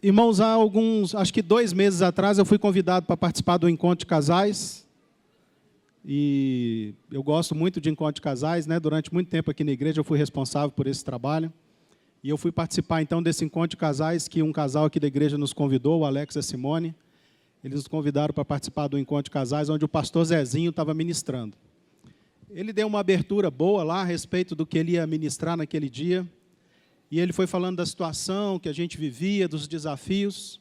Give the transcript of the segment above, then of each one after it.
Irmãos, acho que 2 meses atrás, eu fui convidado para participar do encontro de casais. E eu gosto muito de encontro de casais, né? Durante muito tempo aqui na igreja eu fui responsável por esse trabalho. E eu fui participar então desse encontro de casais que um casal aqui da igreja nos convidou, o Alex e a Simone. Eles nos convidaram para participar do encontro de casais, onde o pastor Zezinho estava ministrando. Ele deu uma abertura boa lá a respeito do que ele ia ministrar naquele dia. E ele foi falando da situação que a gente vivia, dos desafios.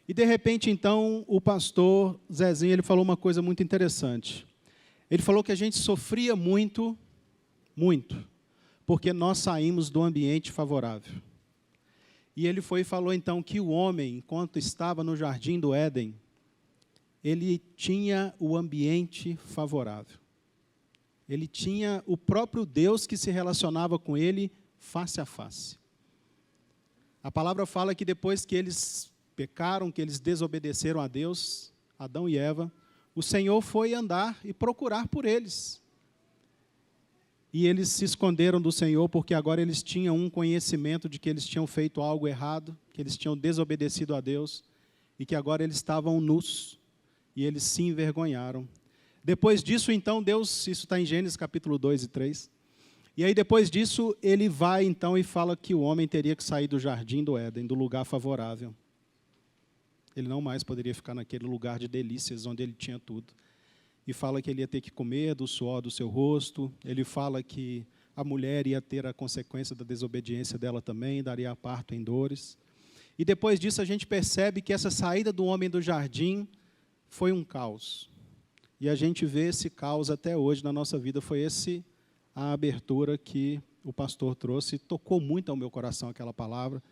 E, de repente, então, o pastor Zezinho ele falou uma coisa muito interessante. Ele falou que a gente sofria muito, porque nós saímos do ambiente favorável. E ele foi e falou, então, que o homem, enquanto estava no jardim do Éden, ele tinha o ambiente favorável. Ele tinha o próprio Deus que se relacionava com ele face a face. A palavra fala que depois que eles pecaram, que eles desobedeceram a Deus, Adão e Eva, o Senhor foi andar e procurar por eles. E eles se esconderam do Senhor porque agora eles tinham um conhecimento de que eles tinham feito algo errado, que eles tinham desobedecido a Deus e que agora eles estavam nus e eles se envergonharam. Depois disso, então, Deus, isso está em Gênesis capítulo 2 e 3, e aí depois disso ele vai então e fala que o homem teria que sair do jardim do Éden, do lugar favorável. Ele não mais poderia ficar naquele lugar de delícias onde ele tinha tudo. E fala que ele ia ter que comer do suor do seu rosto. Ele fala que a mulher ia ter a consequência da desobediência dela também, daria parto em dores. E depois disso a gente percebe que essa saída do homem do jardim foi um caos. E a gente vê esse caos até hoje na nossa vida. Foi a abertura que o pastor trouxe. Tocou muito ao meu coração aquela palavra.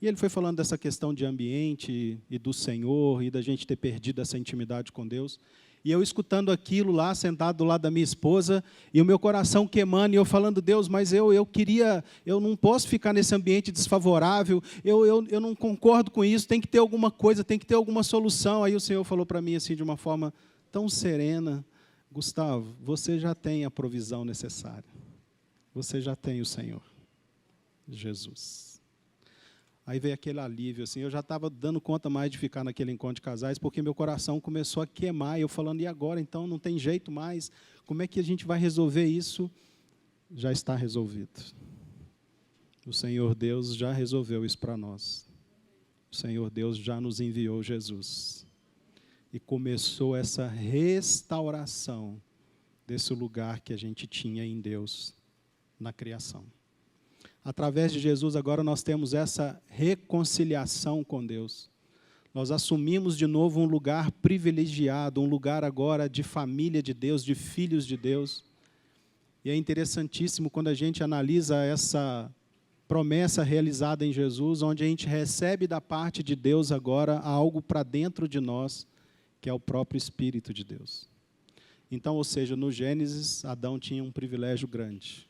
E ele foi falando dessa questão de ambiente e do Senhor, e da gente ter perdido essa intimidade com Deus. E eu escutando aquilo lá, sentado do lado da minha esposa, e o meu coração queimando, e eu falando, Deus, mas eu não posso ficar nesse ambiente desfavorável, eu não concordo com isso, tem que ter alguma coisa, tem que ter alguma solução. Aí o Senhor falou para mim assim, de uma forma tão serena, Gustavo, você já tem a provisão necessária. Você já tem o Senhor, Jesus. Aí veio aquele alívio, assim, eu já estava dando conta mais de ficar naquele encontro de casais, porque meu coração começou a queimar, e eu falando, e agora, então, não tem jeito mais, como é que a gente vai resolver isso? Já está resolvido. O Senhor Deus já resolveu isso para nós. O Senhor Deus já nos enviou Jesus. E começou essa restauração desse lugar que a gente tinha em Deus, na criação. Através de Jesus, agora nós temos essa reconciliação com Deus. Nós assumimos de novo um lugar privilegiado, um lugar agora de família de Deus, de filhos de Deus. E é interessantíssimo quando a gente analisa essa promessa realizada em Jesus, onde a gente recebe da parte de Deus agora algo para dentro de nós, que é o próprio Espírito de Deus. Então, ou seja, no Gênesis, Adão tinha um privilégio grande.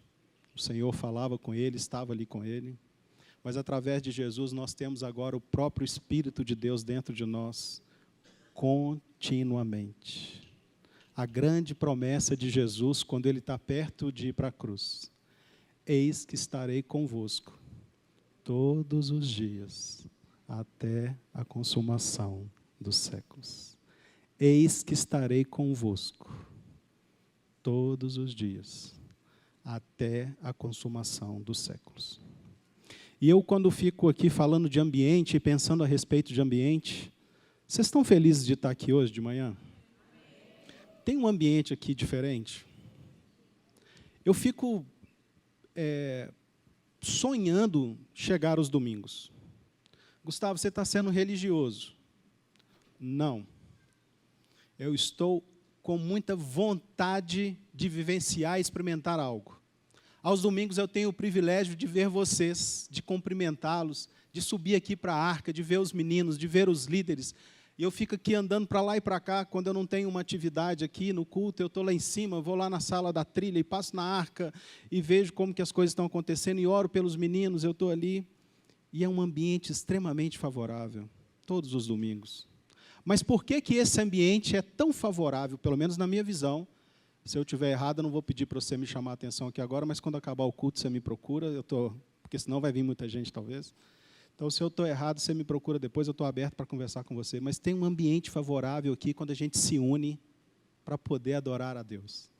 O Senhor falava com ele, estava ali com ele. Mas, através de Jesus, nós temos agora o próprio Espírito de Deus dentro de nós, continuamente. A grande promessa de Jesus, quando ele está perto de ir para a cruz. Eis que estarei convosco todos os dias, até a consumação dos séculos. Eis que estarei convosco todos os dias, até a consumação dos séculos. E eu, quando fico aqui falando de ambiente e pensando a respeito de ambiente, vocês estão felizes de estar aqui hoje de manhã? Tem um ambiente aqui diferente? Eu fico sonhando chegar os domingos. Gustavo, você está sendo religioso? Não. Eu estou com muita vontade de vivenciar e experimentar algo. Aos domingos eu tenho o privilégio de ver vocês, de cumprimentá-los, de subir aqui para a arca, de ver os meninos, de ver os líderes. E eu fico aqui andando para lá e para cá, quando eu não tenho uma atividade aqui no culto, eu estou lá em cima, vou lá na sala da trilha e passo na arca e vejo como que as coisas estão acontecendo e oro pelos meninos, eu estou ali. E é um ambiente extremamente favorável, todos os domingos. Mas por que esse ambiente é tão favorável, pelo menos na minha visão? Se eu estiver errado, eu não vou pedir para você me chamar a atenção aqui agora, mas quando acabar o culto, você me procura, porque senão vai vir muita gente, talvez. Então, se eu estou errado, você me procura depois, eu estou aberto para conversar com você. Mas tem um ambiente favorável aqui quando a gente se une para poder adorar a Deus.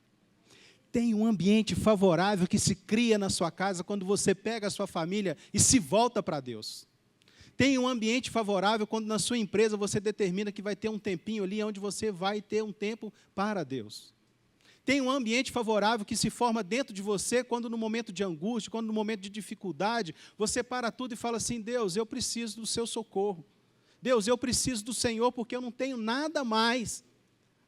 Tem um ambiente favorável que se cria na sua casa quando você pega a sua família e se volta para Deus. Tem um ambiente favorável quando na sua empresa você determina que vai ter um tempinho ali onde você vai ter um tempo para Deus. Tem um ambiente favorável que se forma dentro de você quando no momento de angústia, quando no momento de dificuldade, você para tudo e fala assim: Deus, eu preciso do seu socorro. Deus, eu preciso do Senhor porque eu não tenho nada mais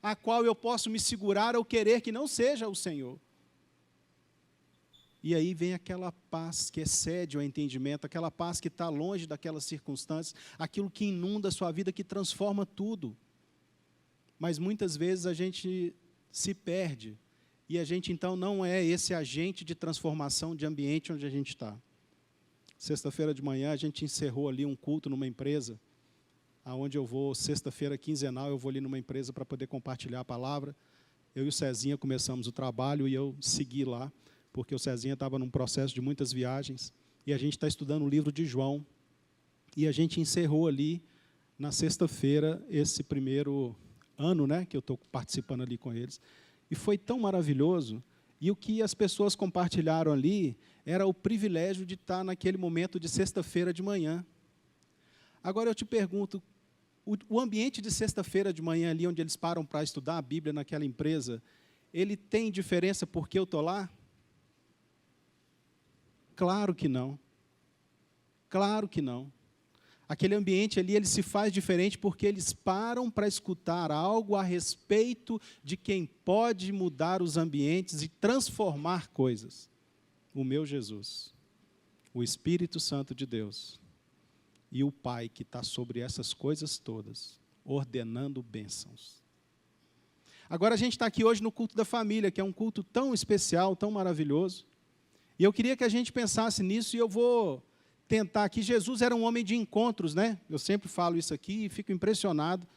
a qual eu posso me segurar ou querer que não seja o Senhor. E aí vem aquela paz que excede o entendimento, aquela paz que está longe daquelas circunstâncias, aquilo que inunda a sua vida, que transforma tudo. Mas muitas vezes a gente se perde, e a gente então não é esse agente de transformação de ambiente onde a gente está. Sexta-feira de manhã a gente encerrou ali um culto numa empresa, aonde eu vou, sexta-feira quinzenal, eu vou ali numa empresa para poder compartilhar a palavra. Eu e o Cezinha começamos o trabalho e eu segui lá, porque o Cezinha estava num processo de muitas viagens, e a gente está estudando o livro de João, e a gente encerrou ali, na sexta-feira, esse primeiro ano, né, que eu estou participando ali com eles, e foi tão maravilhoso, e o que as pessoas compartilharam ali era o privilégio de estar naquele momento de sexta-feira de manhã. Agora eu te pergunto, o ambiente de sexta-feira de manhã ali, onde eles param para estudar a Bíblia naquela empresa, ele tem diferença porque eu estou lá? Claro que não. Claro que não. Aquele ambiente ali, ele se faz diferente porque eles param para escutar algo a respeito de quem pode mudar os ambientes e transformar coisas. O meu Jesus, o Espírito Santo de Deus e o Pai que está sobre essas coisas todas, ordenando bênçãos. Agora a gente está aqui hoje no culto da família, que é um culto tão especial, tão maravilhoso. E eu queria que a gente pensasse nisso, e eu vou tentar aqui. Jesus era um homem de encontros, né? Eu sempre falo isso aqui e fico impressionado.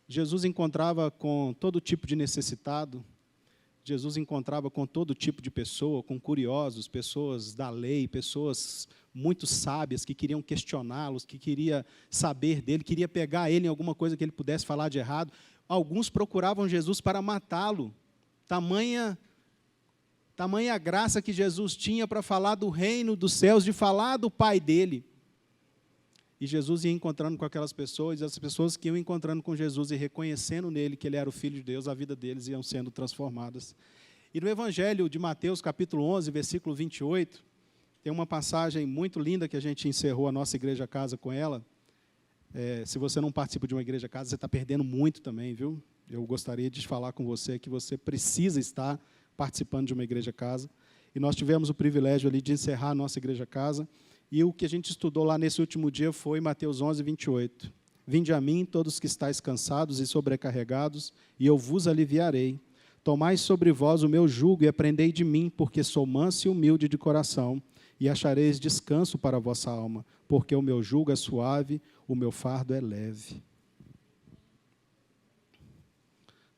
Jesus encontrava com todo tipo de necessitado, Jesus encontrava com todo tipo de pessoa, com curiosos, pessoas da lei, pessoas muito sábias que queriam questioná-los, que queria saber dele, queria pegar ele em alguma coisa que ele pudesse falar de errado. Alguns procuravam Jesus para matá-lo. Tamanha graça que Jesus tinha para falar do reino dos céus, de falar do Pai dele. E Jesus ia encontrando com aquelas pessoas, e as pessoas que iam encontrando com Jesus e reconhecendo nele que ele era o Filho de Deus, a vida deles iam sendo transformadas. E no Evangelho de Mateus, capítulo 11, versículo 28, tem uma passagem muito linda que a gente encerrou a nossa igreja casa com ela. Se você não participa de uma igreja casa, você está perdendo muito também, viu? Eu gostaria de falar com você que você precisa estar participando de uma igreja casa. E nós tivemos o privilégio ali de encerrar a nossa igreja casa. E o que a gente estudou lá nesse último dia foi Mateus 11, 28. Vinde a mim, todos que estáis cansados e sobrecarregados, e eu vos aliviarei. Tomai sobre vós o meu jugo e aprendei de mim, porque sou manso e humilde de coração, e achareis descanso para a vossa alma, porque o meu jugo é suave, o meu fardo é leve.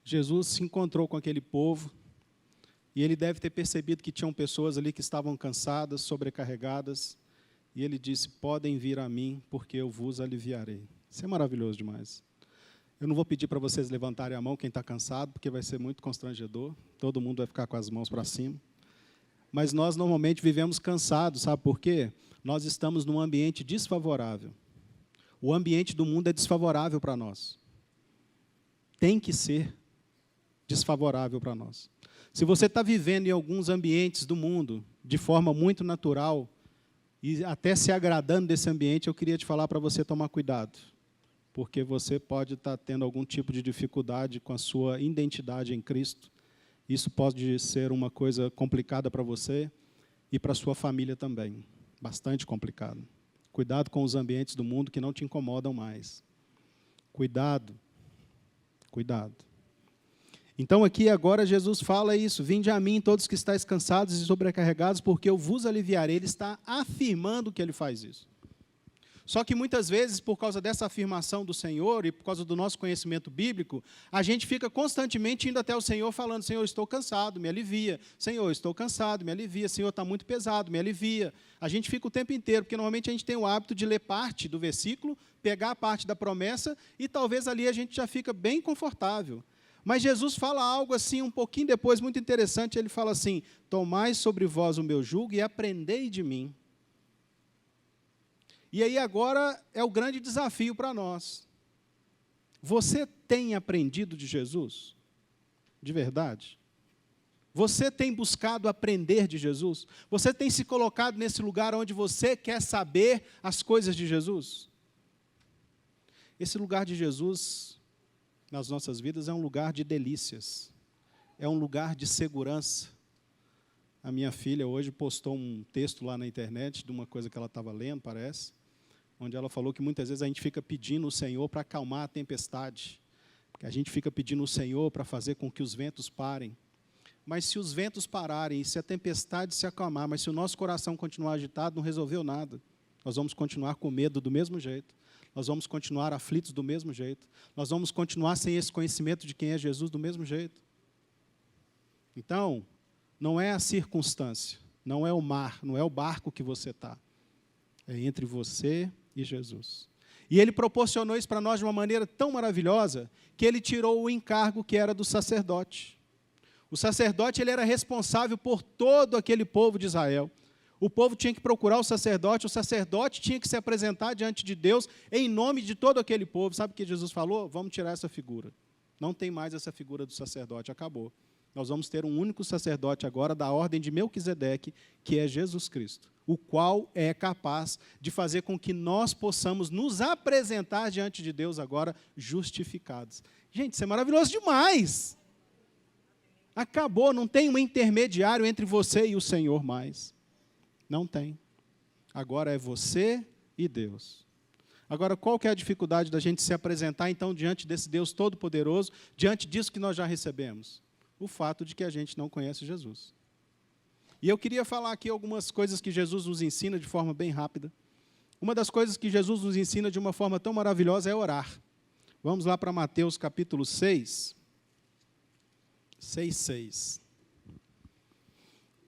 Jesus se encontrou com aquele povo, e ele deve ter percebido que tinham pessoas ali que estavam cansadas, sobrecarregadas, e ele disse: podem vir a mim, porque eu vos aliviarei. Isso é maravilhoso demais. Eu não vou pedir para vocês levantarem a mão quem está cansado, porque vai ser muito constrangedor, todo mundo vai ficar com as mãos para cima. Mas nós normalmente vivemos cansados, sabe por quê? Nós estamos num ambiente desfavorável. O ambiente do mundo é desfavorável para nós. Tem que ser desfavorável para nós. Se você está vivendo em alguns ambientes do mundo de forma muito natural e até se agradando desse ambiente, eu queria te falar para você tomar cuidado, porque você pode estar tendo algum tipo de dificuldade com a sua identidade em Cristo. Isso pode ser uma coisa complicada para você e para a sua família também, bastante complicado. Cuidado com os ambientes do mundo que não te incomodam mais. Cuidado, cuidado. Então, aqui agora, Jesus fala isso: vinde a mim, todos que estáis cansados e sobrecarregados, porque eu vos aliviarei. Ele está afirmando que ele faz isso. Só que muitas vezes, por causa dessa afirmação do Senhor e por causa do nosso conhecimento bíblico, a gente fica constantemente indo até o Senhor falando: Senhor, estou cansado, me alivia. Senhor, estou cansado, me alivia. Senhor, está muito pesado, me alivia. A gente fica o tempo inteiro, porque normalmente a gente tem o hábito de ler parte do versículo, pegar a parte da promessa e talvez ali a gente já fica bem confortável. Mas Jesus fala algo assim, um pouquinho depois, muito interessante. Ele fala assim: tomai sobre vós o meu jugo e aprendei de mim. E aí agora é o grande desafio para nós. Você tem aprendido de Jesus? De verdade? Você tem buscado aprender de Jesus? Você tem se colocado nesse lugar onde você quer saber as coisas de Jesus? Esse lugar de Jesus nas nossas vidas é um lugar de delícias, é um lugar de segurança. A minha filha hoje postou um texto lá na internet de uma coisa que ela estava lendo, parece, onde ela falou que muitas vezes a gente fica pedindo o Senhor para acalmar a tempestade, que a gente fica pedindo o Senhor para fazer com que os ventos parem. Mas se os ventos pararem, e se a tempestade se acalmar, mas se o nosso coração continuar agitado, não resolveu nada. Nós vamos continuar com medo do mesmo jeito. Nós vamos continuar aflitos do mesmo jeito. Nós vamos continuar sem esse conhecimento de quem é Jesus do mesmo jeito. Então, não é a circunstância, não é o mar, não é o barco que você está. É entre você e Jesus. E ele proporcionou isso para nós de uma maneira tão maravilhosa que ele tirou o encargo que era do sacerdote. O sacerdote ele era responsável por todo aquele povo de Israel. O povo tinha que procurar o sacerdote tinha que se apresentar diante de Deus em nome de todo aquele povo. Sabe o que Jesus falou? Vamos tirar essa figura. Não tem mais essa figura do sacerdote, acabou. Nós vamos ter um único sacerdote agora da ordem de Melquisedeque, que é Jesus Cristo, o qual é capaz de fazer com que nós possamos nos apresentar diante de Deus agora justificados. Gente, isso é maravilhoso demais. Acabou, não tem um intermediário entre você e o Senhor mais. Não tem. Agora é você e Deus. Agora, qual que é a dificuldade da gente se apresentar, então, diante desse Deus Todo-Poderoso, diante disso que nós já recebemos? O fato de que a gente não conhece Jesus. E eu queria falar aqui algumas coisas que Jesus nos ensina de forma bem rápida. Uma das coisas que Jesus nos ensina de uma forma tão maravilhosa é orar. Vamos lá para Mateus capítulo 6. 6:6.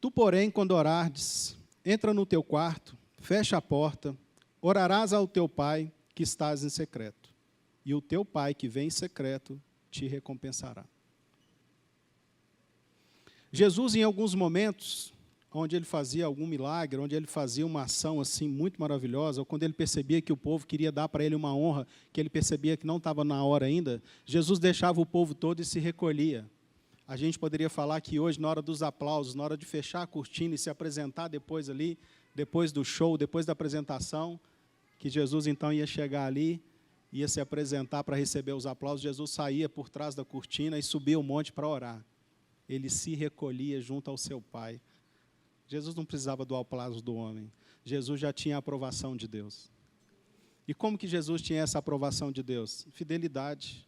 Tu, porém, quando orares, entra no teu quarto, fecha a porta, orarás ao teu pai que estás em secreto, e o teu pai que vem em secreto te recompensará. Jesus, em alguns momentos, onde ele fazia algum milagre, onde ele fazia uma ação assim muito maravilhosa, ou quando ele percebia que o povo queria dar para ele uma honra, que ele percebia que não estava na hora ainda, Jesus deixava o povo todo e se recolhia. A gente poderia falar que hoje, na hora dos aplausos, na hora de fechar a cortina e se apresentar depois ali, depois do show, depois da apresentação, que Jesus então ia chegar ali, ia se apresentar para receber os aplausos, Jesus saía por trás da cortina e subia o monte para orar. Ele se recolhia junto ao seu Pai. Jesus não precisava do aplauso do homem. Jesus já tinha a aprovação de Deus. E como que Jesus tinha essa aprovação de Deus? Fidelidade,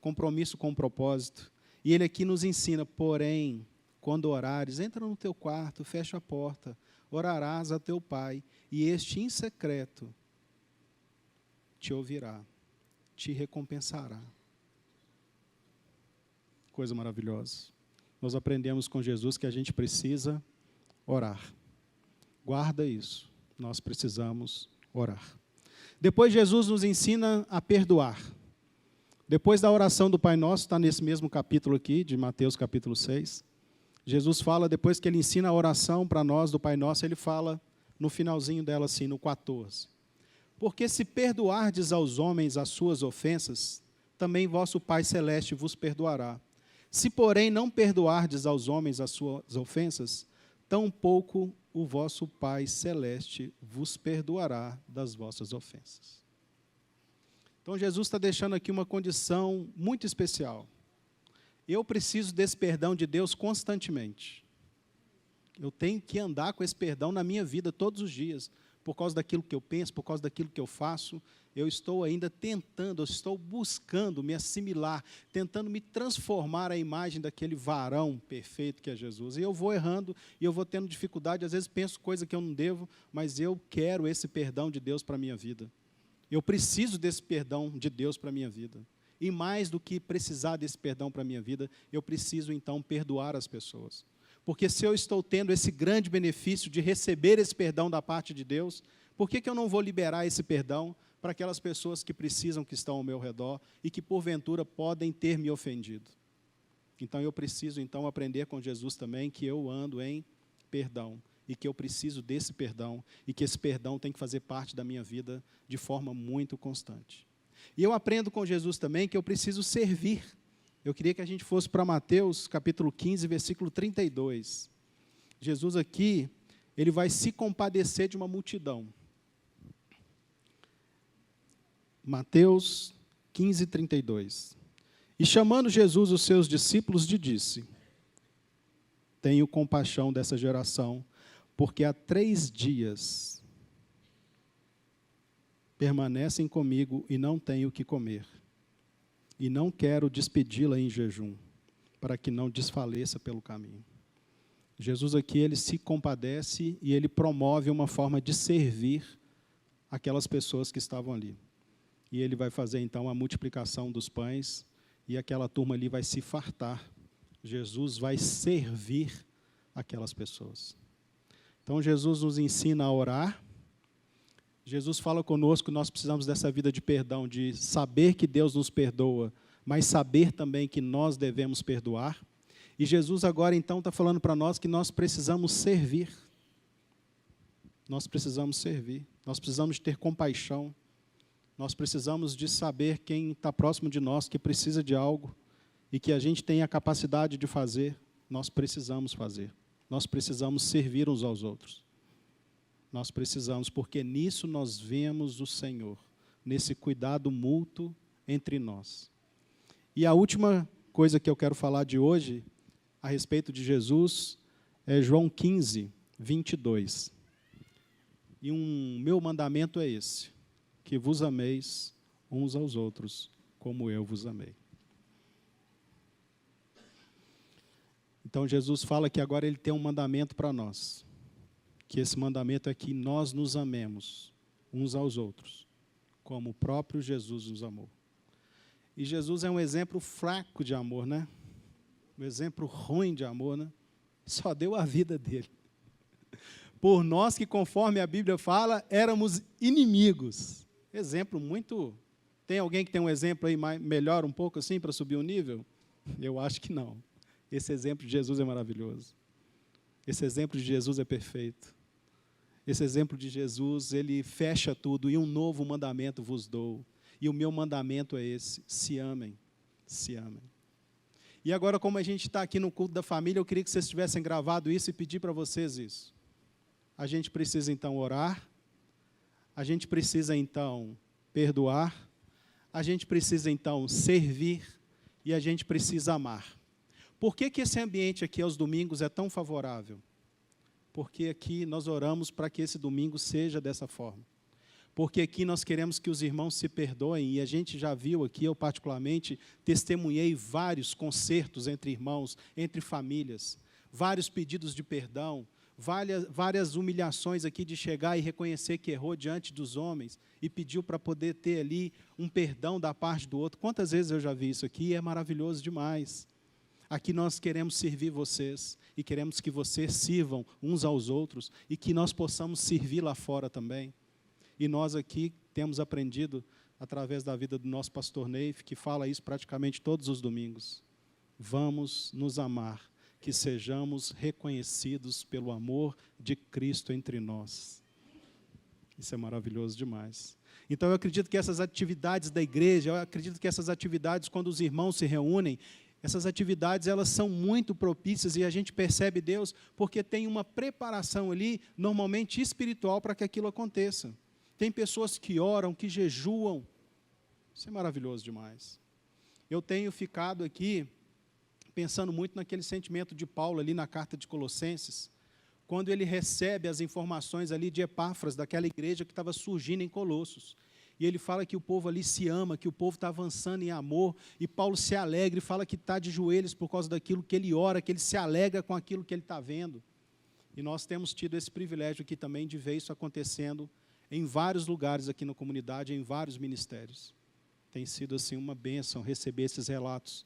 compromisso com o propósito. E ele aqui nos ensina, porém, quando orares, entra no teu quarto, fecha a porta, orarás a teu Pai, e este em secreto te ouvirá, te recompensará. Coisa maravilhosa. Nós aprendemos com Jesus que a gente precisa orar. Guarda isso. Nós precisamos orar. Depois Jesus nos ensina a perdoar. Depois da oração do Pai Nosso, está nesse mesmo capítulo aqui, de Mateus capítulo 6. Jesus fala, depois que ele ensina a oração para nós do Pai Nosso, ele fala no finalzinho dela assim, no 14. Porque se perdoardes aos homens as suas ofensas, também vosso Pai Celeste vos perdoará. Se, porém, não perdoardes aos homens as suas ofensas, tampouco o vosso Pai Celeste vos perdoará das vossas ofensas. Então, Jesus está deixando aqui uma condição muito especial. Eu preciso desse perdão de Deus constantemente. Eu tenho que andar com esse perdão na minha vida todos os dias. Por causa daquilo que eu penso, por causa daquilo que eu faço, eu estou ainda tentando, eu estou buscando me assimilar, tentando me transformar à imagem daquele varão perfeito que é Jesus. E eu vou errando, e eu vou tendo dificuldade, às vezes penso coisa que eu não devo, mas eu quero esse perdão de Deus para a minha vida. Eu preciso desse perdão de Deus para a minha vida. E mais do que precisar desse perdão para a minha vida, eu preciso, então, perdoar as pessoas. Porque se eu estou tendo esse grande benefício de receber esse perdão da parte de Deus, por que eu não vou liberar esse perdão para aquelas pessoas que precisam, que estão ao meu redor e que, porventura, podem ter me ofendido? Então, eu preciso, então, aprender com Jesus também que eu ando em perdão e que eu preciso desse perdão e que esse perdão tem que fazer parte da minha vida de forma muito constante. E eu aprendo com Jesus também que eu preciso servir. Eu queria que a gente fosse para Mateus, capítulo 15, versículo 32. Jesus aqui, ele vai se compadecer de uma multidão. Mateus 15, 32. E chamando Jesus os seus discípulos, lhe disse: tenho compaixão dessa geração, porque há 3 dias permanecem comigo e não tenho o que comer. E não quero despedi-la em jejum, para que não desfaleça pelo caminho. Jesus aqui, ele se compadece e ele promove uma forma de servir aquelas pessoas que estavam ali. E ele vai fazer, então, a multiplicação dos pães, e aquela turma ali vai se fartar. Jesus vai servir aquelas pessoas. Então, Jesus nos ensina a orar. Jesus fala conosco que nós precisamos dessa vida de perdão, de saber que Deus nos perdoa, mas saber também que nós devemos perdoar. E Jesus agora, então, está falando para nós que nós precisamos servir. Nós precisamos servir. Nós precisamos ter compaixão. Nós precisamos de saber quem está próximo de nós, que precisa de algo, e que a gente tem a capacidade de fazer. Nós precisamos fazer. Nós precisamos servir uns aos outros. Nós precisamos, porque nisso nós vemos o Senhor, nesse cuidado mútuo entre nós. E a última coisa que eu quero falar de hoje, a respeito de Jesus, é João 15, 22. E meu mandamento é esse: que vos ameis uns aos outros, como eu vos amei. Então, Jesus fala que agora ele tem um mandamento para nós. Que esse mandamento é que nós nos amemos uns aos outros, como o próprio Jesus nos amou. E Jesus é um exemplo fraco de amor, né? Um exemplo ruim de amor, né? Só deu a vida dele. Por nós que, conforme a Bíblia fala, éramos inimigos. Exemplo muito... Tem alguém que tem um exemplo aí melhor um pouco assim, para subir o nível? Eu acho que não. Esse exemplo de Jesus é maravilhoso. Esse exemplo de Jesus é perfeito. Esse exemplo de Jesus, ele fecha tudo. E um novo mandamento vos dou. E o meu mandamento é esse: se amem. Se amem. E agora, como a gente está aqui no culto da família, eu queria que vocês tivessem gravado isso e pedir para vocês isso. A gente precisa, então, orar. A gente precisa, então, perdoar. A gente precisa, então, servir. E a gente precisa amar. Por que esse ambiente aqui aos domingos é tão favorável? Porque aqui nós oramos para que esse domingo seja dessa forma. Porque aqui nós queremos que os irmãos se perdoem, e a gente já viu aqui, eu particularmente, testemunhei vários concertos entre irmãos, entre famílias, vários pedidos de perdão, várias humilhações aqui de chegar e reconhecer que errou diante dos homens, e pediu para poder ter ali um perdão da parte do outro. Quantas vezes eu já vi isso aqui? É maravilhoso demais. Aqui nós queremos servir vocês e queremos que vocês sirvam uns aos outros e que nós possamos servir lá fora também. E nós aqui temos aprendido, através da vida do nosso pastor Neif, que fala isso praticamente todos os domingos. Vamos nos amar, que sejamos reconhecidos pelo amor de Cristo entre nós. Isso é maravilhoso demais. Então eu acredito que essas atividades da igreja, eu acredito que essas atividades, quando os irmãos se reúnem, essas atividades, elas são muito propícias e a gente percebe Deus porque tem uma preparação ali, normalmente espiritual, para que aquilo aconteça. Tem pessoas que oram, que jejuam. Isso é maravilhoso demais. Eu tenho ficado aqui pensando muito naquele sentimento de Paulo ali na carta de Colossenses, quando ele recebe as informações ali de Epáfras, daquela igreja que estava surgindo em Colossos. E ele fala que o povo ali se ama, que o povo está avançando em amor, e Paulo se alegra e fala que está de joelhos por causa daquilo que ele ora, que ele se alegra com aquilo que ele está vendo. E nós temos tido esse privilégio aqui também de ver isso acontecendo em vários lugares aqui na comunidade, em vários ministérios. Tem sido assim uma bênção receber esses relatos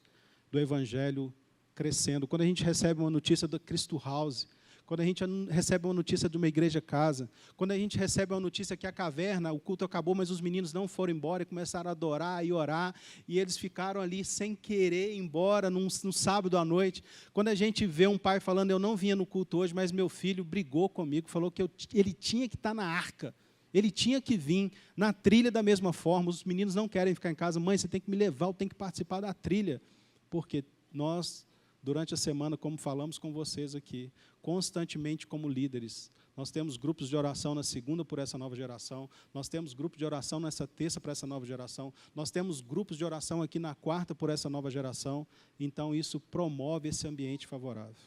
do Evangelho crescendo. Quando a gente recebe uma notícia do Cristo House, quando a gente recebe uma notícia de uma igreja casa, quando a gente recebe uma notícia que a caverna, o culto acabou, mas os meninos não foram embora e começaram a adorar e orar, e eles ficaram ali sem querer ir embora num sábado à noite. Quando a gente vê um pai falando, eu não vinha no culto hoje, mas meu filho brigou comigo, falou que ele tinha que estar na arca, ele tinha que vir na trilha da mesma forma, os meninos não querem ficar em casa, mãe, você tem que me levar, eu tenho que participar da trilha, porque nós, durante a semana, como falamos com vocês aqui, constantemente como líderes, nós temos grupos de oração na segunda por essa nova geração, nós temos grupos de oração nessa terça para essa nova geração, nós temos grupos de oração aqui na quarta por essa nova geração, então isso promove esse ambiente favorável.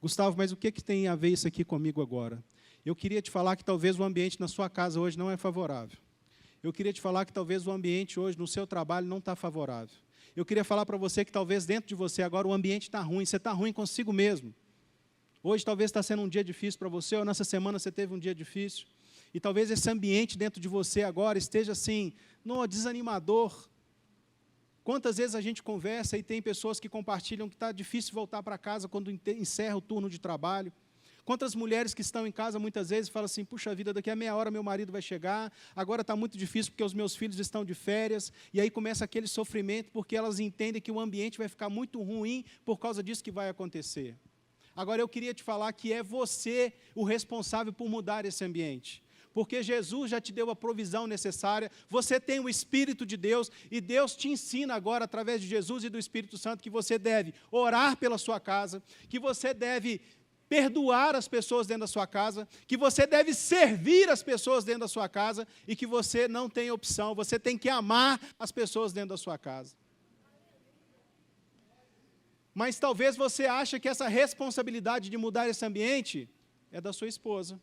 Gustavo, mas o que tem a ver isso aqui comigo agora? Eu queria te falar que talvez o ambiente na sua casa hoje não é favorável. Eu queria te falar que talvez o ambiente hoje no seu trabalho não está favorável. Eu queria falar para você que talvez dentro de você agora o ambiente está ruim, você está ruim consigo mesmo. Hoje talvez está sendo um dia difícil para você, ou nessa semana você teve um dia difícil, e talvez esse ambiente dentro de você agora esteja assim, desanimador. Quantas vezes a gente conversa e tem pessoas que compartilham que está difícil voltar para casa quando encerra o turno de trabalho. Quantas mulheres que estão em casa muitas vezes falam assim, puxa vida, daqui a meia hora meu marido vai chegar, agora está muito difícil porque os meus filhos estão de férias, e aí começa aquele sofrimento porque elas entendem que o ambiente vai ficar muito ruim por causa disso que vai acontecer. Agora eu queria te falar que é você o responsável por mudar esse ambiente. Porque Jesus já te deu a provisão necessária, você tem o Espírito de Deus, e Deus te ensina agora, através de Jesus e do Espírito Santo, que você deve orar pela sua casa, que você deve perdoar as pessoas dentro da sua casa, que você deve servir as pessoas dentro da sua casa, e que você não tem opção, você tem que amar as pessoas dentro da sua casa. Mas talvez você ache que essa responsabilidade de mudar esse ambiente é da sua esposa.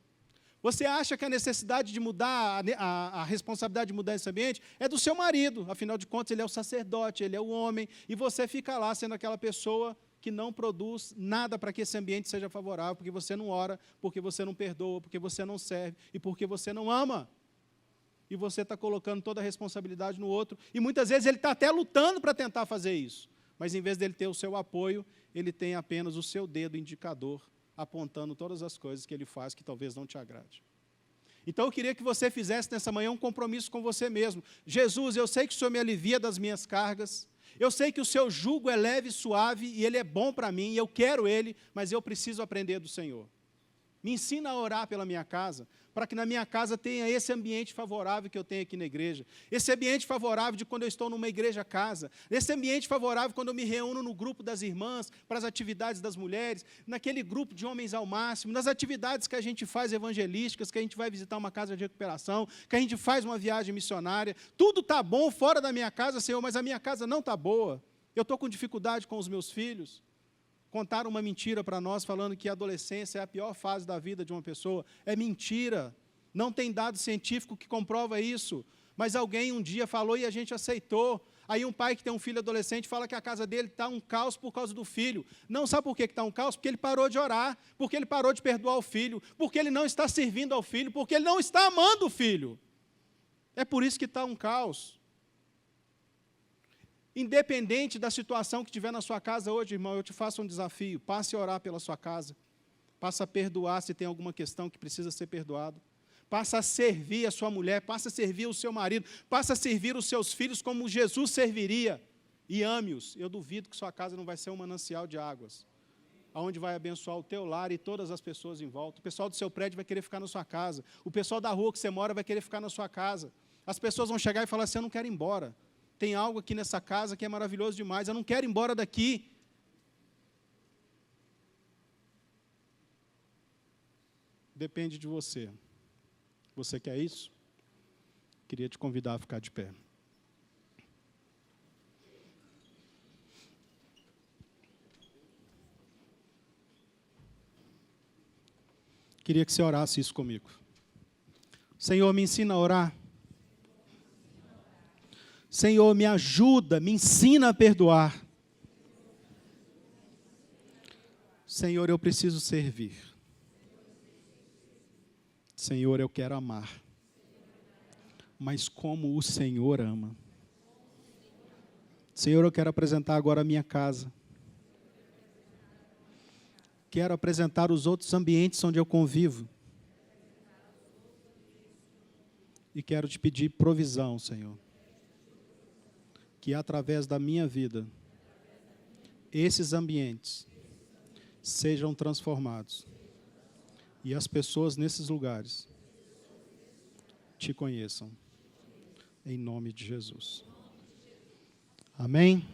Você acha que a necessidade de mudar, a responsabilidade de mudar esse ambiente é do seu marido. Afinal de contas, ele é o sacerdote, ele é o homem, e você fica lá sendo aquela pessoa que não produz nada para que esse ambiente seja favorável, porque você não ora, porque você não perdoa, porque você não serve e porque você não ama. E você está colocando toda a responsabilidade no outro, e muitas vezes ele está até lutando para tentar fazer isso. Mas, em vez dele ter o seu apoio, ele tem apenas o seu dedo indicador, apontando todas as coisas que ele faz que talvez não te agrade. Então, eu queria que você fizesse nessa manhã um compromisso com você mesmo. Jesus, eu sei que o Senhor me alivia das minhas cargas, eu sei que o seu jugo é leve e suave, e ele é bom para mim, e eu quero ele, mas eu preciso aprender do Senhor. Me ensina a orar pela minha casa, para que na minha casa tenha esse ambiente favorável que eu tenho aqui na igreja. Esse ambiente favorável de quando eu estou numa igreja casa. Esse ambiente favorável quando eu me reúno no grupo das irmãs, para as atividades das mulheres, naquele grupo de homens ao máximo, nas atividades que a gente faz evangelísticas, que a gente vai visitar uma casa de recuperação, que a gente faz uma viagem missionária. Tudo está bom fora da minha casa, Senhor, mas a minha casa não está boa. Eu estou com dificuldade com os meus filhos. Contaram uma mentira para nós, falando que a adolescência é a pior fase da vida de uma pessoa. É mentira. Não tem dado científico que comprova isso. Mas alguém um dia falou e a gente aceitou. Aí um pai que tem um filho adolescente fala que a casa dele está um caos por causa do filho. Não sabe por que está um caos? Porque ele parou de orar, porque ele parou de perdoar o filho, porque ele não está servindo ao filho, porque ele não está amando o filho. É por isso que está um caos. Independente da situação que tiver na sua casa hoje, irmão, eu te faço um desafio. Passe a orar pela sua casa. Passe a perdoar se tem alguma questão que precisa ser perdoada. Passe a servir a sua mulher, passe a servir o seu marido, passe a servir os seus filhos como Jesus serviria. E ame-os. Eu duvido que sua casa não vai ser um manancial de águas, onde vai abençoar o teu lar e todas as pessoas em volta. O pessoal do seu prédio vai querer ficar na sua casa. O pessoal da rua que você mora vai querer ficar na sua casa. As pessoas vão chegar e falar assim, eu não quero ir embora. Tem algo aqui nessa casa que é maravilhoso demais, eu não quero ir embora daqui. Depende de você. Você quer isso? Queria te convidar a ficar de pé. Queria que você orasse isso comigo. Senhor, me ensina a orar. Senhor, me ajuda, me ensina a perdoar. Senhor, eu preciso servir. Senhor, eu quero amar. mas como o Senhor ama. Senhor, eu quero apresentar agora a minha casa. Quero apresentar os outros ambientes onde eu convivo. E quero te pedir provisão, Senhor. Que através da minha vida, esses ambientes sejam transformados. E as pessoas nesses lugares te conheçam. Em nome de Jesus. Amém?